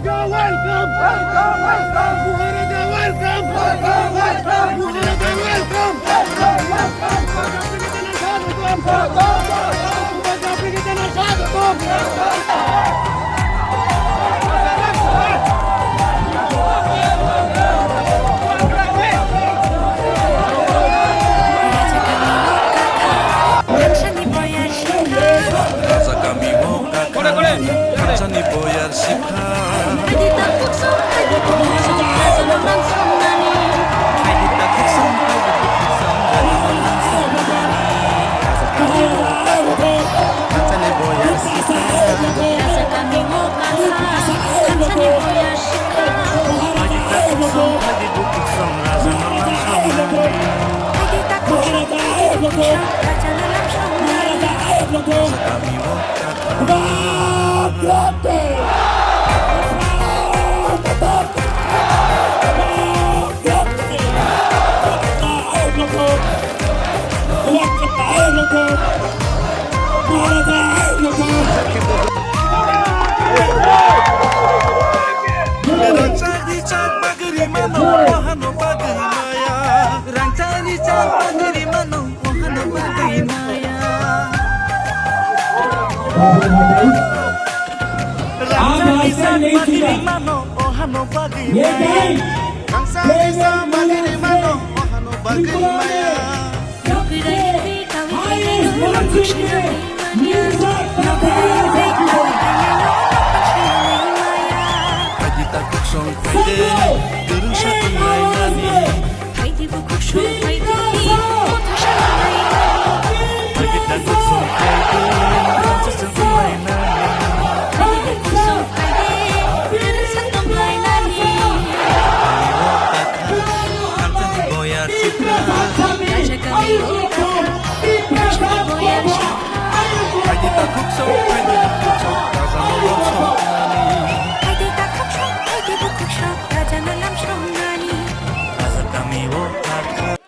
welcome, welcome, welcome. Muharrega, welcome, welcome, welcome. Muharrega, welcome, welcome, welcome. Kancani boyar shikha Hadi takut song, hadi takut song, rasa memang songani. Hadi takut song, hadi takut song, dari malang songani Kancani boyar shikha Rasa kami mau kalah, kancani boya shika. Hadi takut song, hadi takut song, rasa malang songani Hadi takut song, hadi takut song, raja dalam songani. Rasa kami wakata Rancani cak bagri mano wahano bagri maya Rancani cak bagri mano wahano bagri maya Rancani cak bagri mano wahano bagri maya Rancani cak bagri mano wahano bagri maya Nokira hindi kami kayo, kushi na imanya. Nokira hindi kami kayo, kushi na imanya. Hadi takut song haydi durun satu lainani Haydi bukuk song, haydi mutasha na imanya. Hadi takut song haydi durun satu lainani Haydi bukuk song, haydi santong lainani. Kancani boyar shikha Raja kami buka, kancani boya shika. Hadi takut song, rasa malang songani Haydi takut song, haydi bukuk song, raja dalam songani. Rasa kami wakata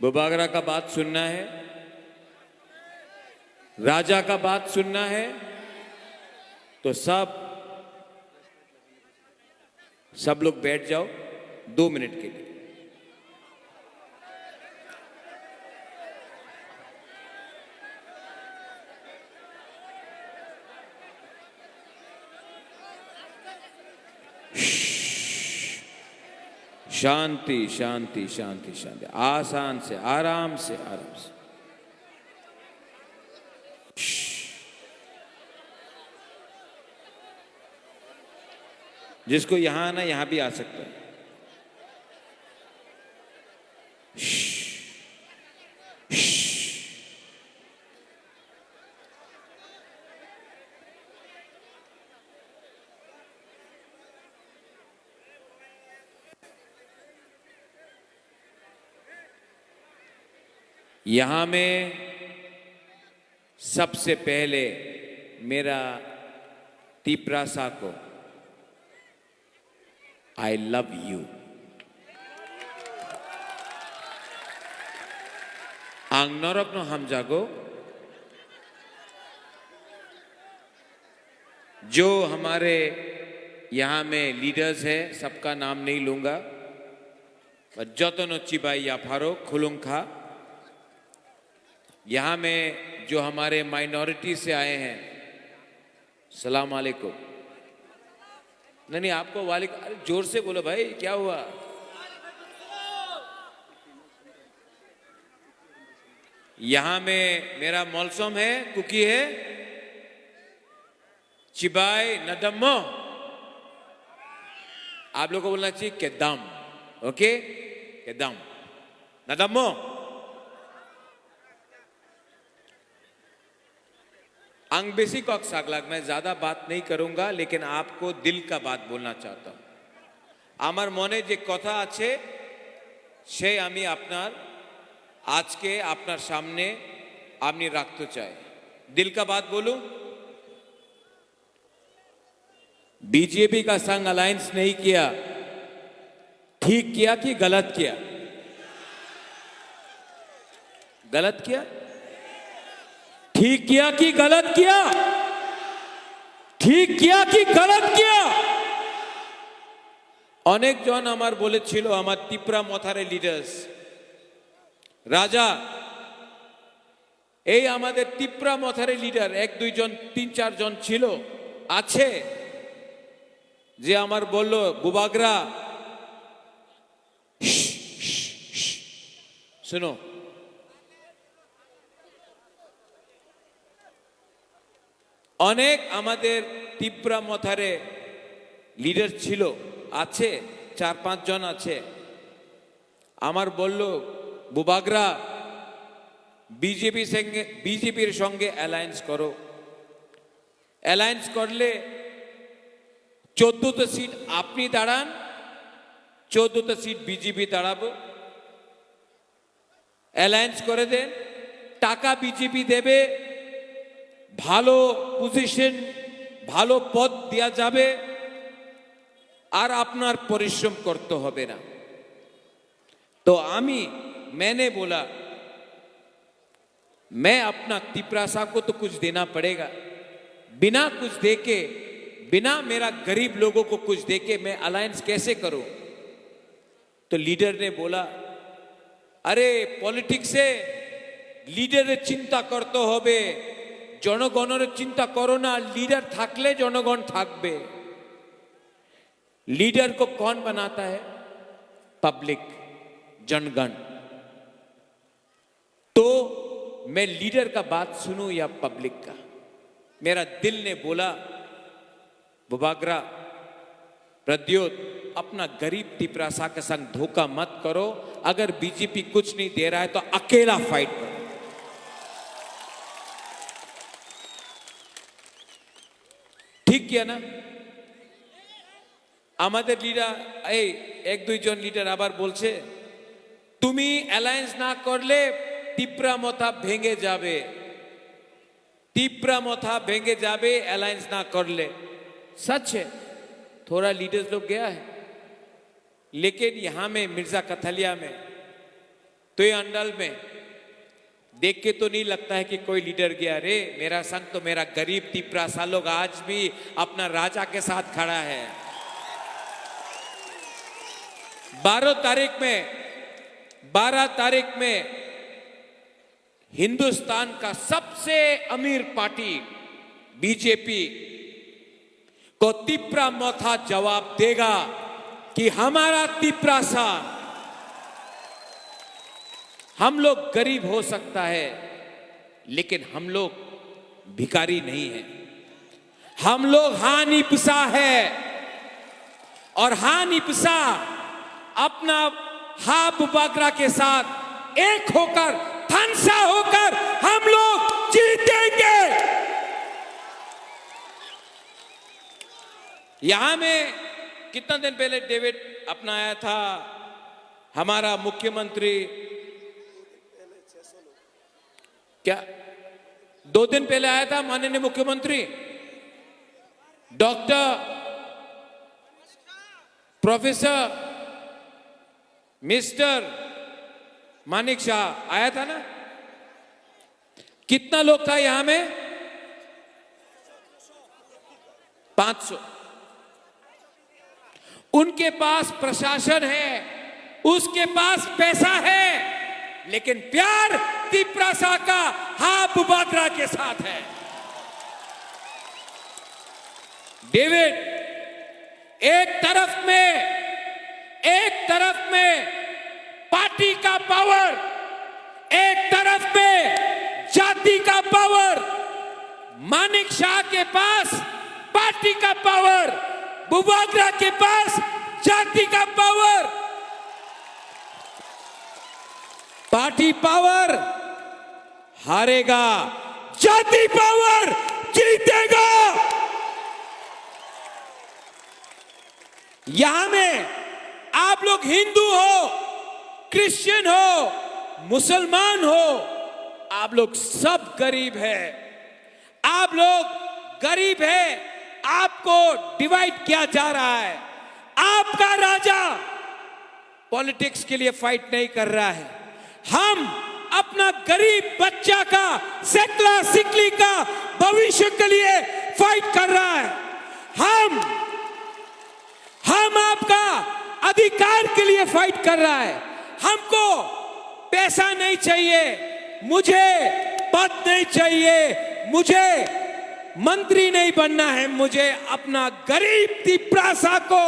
Bubagra का बात सुनना है, राजा का बात सुनना है, तो सब लोग बैठ जाओ 2 मिनट के लिए। शांति शांति शांति शांति, आसान से, आराम से, आराम से। जिसको यहां आना यहां भी आ सकता है। यहां में सबसे पहले मेरा तीपरासा को आई लव यू आंग नरक नो हम जागो जो हमारे यहां में लीडर्स है सबका नाम नहीं लूंगा, जतनो चिबाई या फारो खुलुंखा। यहां में जो हमारे माइनॉरिटी से आए हैं, सलाम अलैकुम। नहीं आपको वालेकुम, अरे जोर से बोलो भाई, क्या हुआ? यहां में मेरा मौलसम है, कुकी है, चिबाई नदम्मो। आप लोगों को बोलना चाहिए केदम, ओके? केदम नदम्मो। अंग बेसी कॉक सागलाग, मैं ज्यादा बात नहीं करूंगा, लेकिन आपको दिल का बात बोलना चाहता हूं। आमार मने जे कथा आछे से आमी आपनार आज के आपनार सामने आमी राखते चाই। दिल का बात बोलूं, बीजेपी का संग अलायंस नहीं किया, ठीक किया कि गलत किया? गलत किया? ठीक किया कि गलत किया? ঠিক কিয়া কি গলত কিয়া অনেকজন আমার বলেছিল আমার তিপ্রা মথারে লিডার্স রাজা এই আমাদের তিপ্রা মথারে লিডার এক দুইজন তিন চারজন ছিল আছে যে আমার বলল বুবাগরা শুনো অনেক আমাদের তিপ্রা মথারে লিডার ছিল আছে 4-5 জন আছে আমার বলল বুবাগরা বিজেপির সঙ্গে অ্যালায়েন্স করো অ্যালায়েন্স করলে 14টা সিট আপনি দাঁড়ান 14টা সিট বিজেপি দাঁড়াবো অ্যালায়েন্স করে দেন টাকা বিজেপি দেবে ভালো পজিশন ভালো পদ দেয়া যাবে আর আপনার পরিশ্রম করতে হবে না तो मैंने बोला मैं अपना तिपरासा को तो कुछ देना पड़ेगा बिना कुछ देके बिना मेरा गरीब लोगों को कुछ देके मैं अलायंस कैसे करूं तो लीडर ने बोला अरे पॉलिटिक्स से लीडर चिंता करते होबे जनगणर चिंता करो ना लीडर थाकले जनगण थाकबे लीडर को कौन बनाता है पब्लिक जनगण तो मैं लीडर का बात सुनूं या पब्लिक का मेरा दिल ने बोला बुबागरा प्रद्योत अपना गरीब तिपरासा के संग धोखा मत करो अगर बीजेपी कुछ नहीं दे रहा है तो अकेला फाइट करो ठीक किया ना আমাদের লিডার এই এক দুইজন লিডার আবার বলছে তুমি অ্যালায়েন্স না করলে তিপ্রা মথা ভেঙে যাবে তিপ্রা মথা ভেঙে যাবে अलायंस ना कर ले सच है थोड़ा लीडर्स लोग गया है लेकिन यहां में मिर्जा कथलिया में तो ये अंडल में देख के तो नहीं लगता है कि कोई लीडर गया रे मेरा संग तो मेरा गरीब तिपरासा लोग आज भी अपना राजा के साथ खड़ा है 12 तारीख में हिंदुस्तान का सबसे अमीर पार्टी बीजेपी को तिपरा मथा जवाब देगा कि हमारा तिपरासा हम लोग गरीब हो सकता है लेकिन हम लोग भिखारी नहीं है हम लोग हानि पिसा है और हानि पिसा अपना बुबागरा के साथ एक होकर थनसा होकर हम लोग जीतेंगे यहां में कितना दिन पहले डेविड अपना आया था हमारा मुख्यमंत्री क्या 2 दिन पहले आया था माननीय मुख्यमंत्री doctor professor mister Manik Shah आया था ना कितना लोग था यहां में 500 उनके पास प्रशासन है उसके पास पैसा है लेकिन प्यार तिपरासा का बुबागरा के साथ है डेविड एक तरफ में पार्टी का पावर एक तरफ में जाति का पावर मानिक शाह के पास पार्टी का पावर बुबागरा के पास जाति का पावर पार्टी पावर हारेगा जाति पावर जीतेगा यहां में आप लोग हिंदू हो क्रिश्चियन हो मुसलमान हो आप लोग सब गरीब है आप लोग गरीब है आपको डिवाइड किया जा रहा है आपका राजा पॉलिटिक्स के लिए फाइट नहीं कर रहा है हम अपना गरीब बच्चा का सेकला सिकली का भविष्य के लिए फाइट कर रहा है। हम आपका अधिकार के लिए फाइट कर रहा है। हमको पैसा नहीं चाहिए, मुझे पद नहीं चाहिए, मुझे मंत्री नहीं बनना है, मुझे अपना गरीब तिप्रासा को,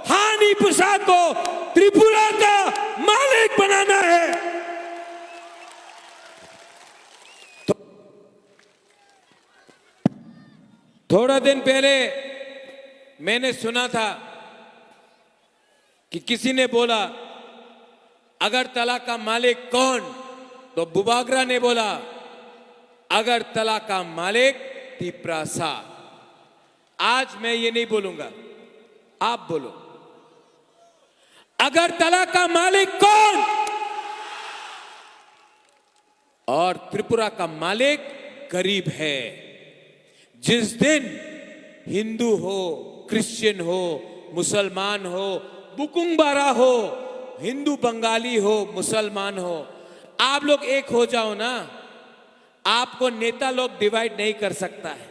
हानि पुषा को त्रिपुरा का मालिक बनाना है। थोड़ा दिन पहले मैंने सुना था कि किसी ने बोला अगरतला का मालिक कौन, तो बुबागरा ने बोला अगरतला का मालिक तिप्रासा। आज मैं ये नहीं बोलूंगा, आप बोलो अगरतला का मालिक कौन। और त्रिपुरा का मालिक गरीब है। जिस दिन हिंदू हो, क्रिश्चियन हो, मुसलमान हो, बुकुंबारा हो, हिंदू बंगाली हो, मुसलमान हो, आप लोग एक हो जाओ ना, आपको नेता लोग डिवाइड नहीं कर सकता है,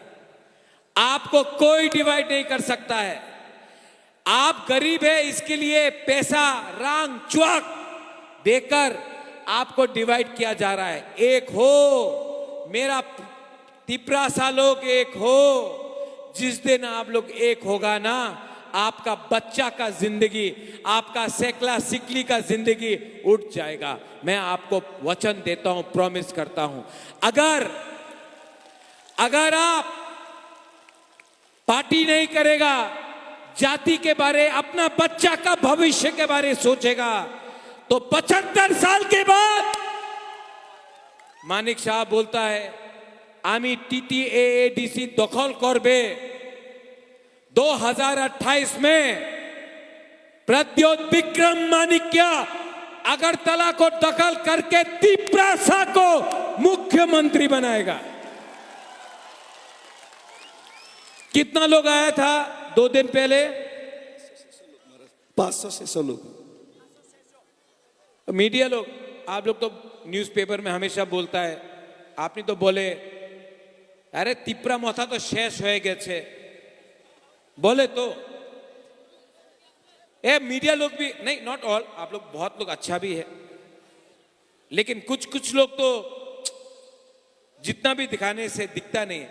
आपको कोई डिवाइड नहीं कर सकता है। आप गरीब है इसके लिए पैसा रांग च्वाक देकर आपको डिवाइड किया जा रहा है। एक हो, मेरा तिप्रासा लोग एक हो। जिस दिन आप लोग एक होगा ना, आपका बच्चा का जिंदगी, आपका सेकला सिकली का जिंदगी उठ जाएगा। मैं आपको वचन देता हूं, प्रॉमिस करता हूं। अगर आप पार्टी नहीं करेगा, जाति के बारे, अपना बच्चा का भविष्य के बारे सोचेगा, तो 75 साल के बाद मानिक साहब बोलता है आमी TTAADC दखल करबे। 2028 में प्रद्योत विक्रम माणिक्य अगरतला को दखल करके तिप्रासा को मुख्यमंत्री बनाएगा। कितना लोग आया था 2 दिन पहले? 500-600 लोग। मीडिया लोग, आप लोग तो न्यूज़पेपर में हमेशा बोलता है, आपने तो बोले अरे तिप्रा मथा तो शेष हो गए बोले तो मीडिया लोग भी नहीं, नॉट ऑल, आप लोग बहुत लोग अच्छा भी है, लेकिन कुछ लोग तो जितना भी दिखाने से दिखता नहीं।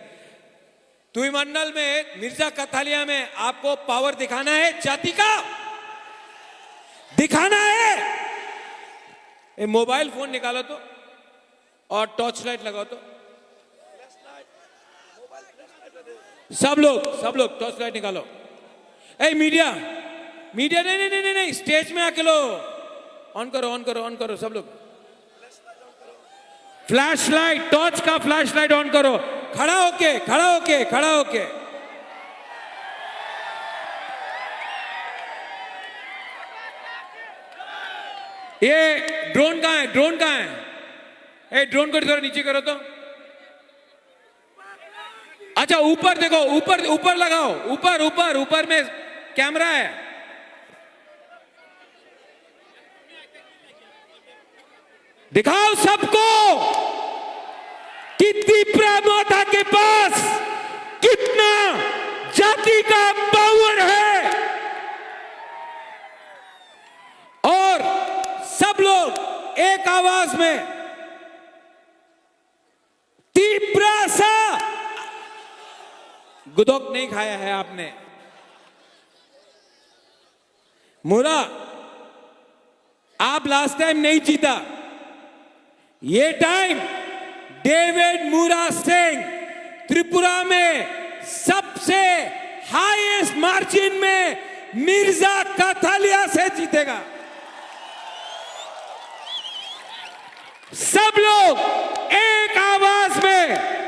तुईमंडल में, मिर्जा कथालिया में आपको पावर दिखाना है, जाति का दिखाना है। मोबाइल फोन निकालो तो और टॉर्च लाइट लगाओ तो, सब लोग टॉर्च लाइट निकालो। मीडिया नहीं, स्टेज में आके लो, ऑन करो सब लोग। फ्लैश लाइट, टॉर्च का फ्लैश लाइट ऑन करो, खड़ा होके। ये ड्रोन कहाँ है? ड्रोन को थोड़ा नीचे करो तो। अच्छा ऊपर देखो, ऊपर लगाओ, ऊपर में कैमरा है। दिखाओ सबको कि तिप्रा माता के पास कितना जाति का पावर है। और सब लोग एक आवाज में तिप्रासा। गुदोक नहीं खाया है आपने। मुरा, आप लास्ट टाइम नहीं जीता, ये टाइम डेविड मुरा सिंह त्रिपुरा में सबसे हाईएस्ट मार्जिन में मिर्जा कथालिया से जीतेगा। सब लोग एक आवाज में